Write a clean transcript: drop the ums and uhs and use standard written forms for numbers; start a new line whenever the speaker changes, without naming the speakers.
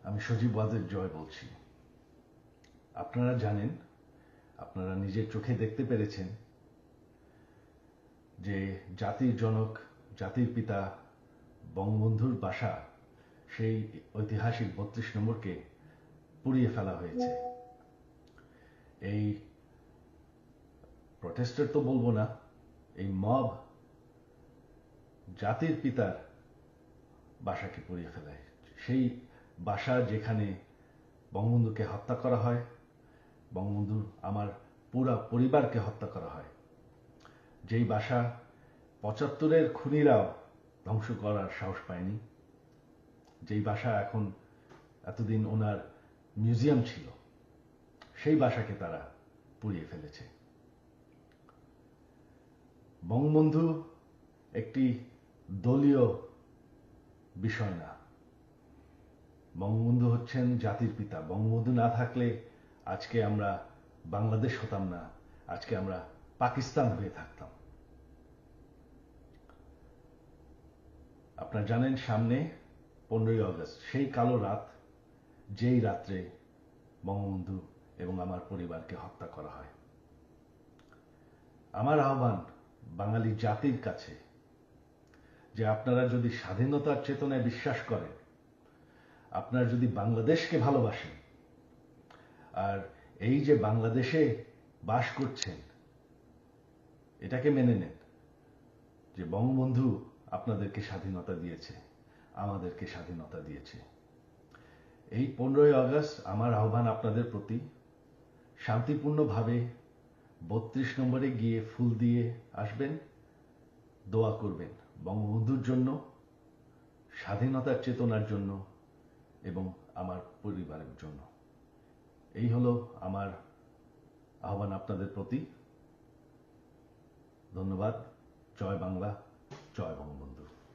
আমি সজীব ওয়াজেদ জয় বলছি। আপনারা জানেন, আপনারা নিজের চোখে দেখতে পেরেছেন যে জাতির জনক, জাতির পিতা বঙ্গবন্ধুর বাসা, সেই ঐতিহাসিক ৩২ নম্বরকে পুড়িয়ে ফেলা হয়েছে। এই প্রটেস্টার তো বলবো না, এই মব জাতির পিতার বাসাকে পুড়িয়ে ফেলায়। সেই বাসা যেখানে বঙ্গবন্ধুকে হত্যা করা হয়, বঙ্গবন্ধুর আমার পুরা পরিবারকে হত্যা করা হয়, যেই বাসা ৭৫-এর খুনিরাও ধ্বংস করার সাহস পায়নি, যেই বাসা এখন এতদিন ওনার মিউজিয়াম ছিল, সেই বাসাকে তারা পুড়িয়ে ফেলেছে। বঙ্গবন্ধু একটি দলীয় বিষয় না, বঙ্গবন্ধু হচ্ছেন জাতির পিতা। বঙ্গবন্ধু না থাকলে আজকে আমরা বাংলাদেশ হতাম না, আজকে আমরা পাকিস্তান হয়ে থাকতাম। আপনারা জানেন, সামনে 15ই আগস্ট, সেই কালো রাত, যেই রাত্রে বঙ্গবন্ধু এবং আমার পরিবারকে হত্যা করা হয়। আমার আহ্বান বাঙালি জাতির কাছে যে আপনারা যদি স্বাধীনতার চেতনায় বিশ্বাস করেন, আপনারা যদি বাংলাদেশকে ভালোবাসেন, আর এই যে বাংলাদেশে বাস করছেন, এটাকে মেনে নেন যে বঙ্গবন্ধু আপনাদেরকে স্বাধীনতা দিয়েছে, আমাদেরকে স্বাধীনতা দিয়েছে। এই 15ই আগস্ট আমার আহ্বান আপনাদের প্রতি, শান্তিপূর্ণভাবে ৩২ নম্বরে গিয়ে ফুল দিয়ে আসবেন, দোয়া করবেন বঙ্গবন্ধুর জন্য, স্বাধীনতার চেতনার জন্য এবং আমার পরিবারের জন্য। এই হলো আমার আহ্বান আপনাদের প্রতি। ধন্যবাদ। জয় বাংলা, জয় বঙ্গবন্ধু।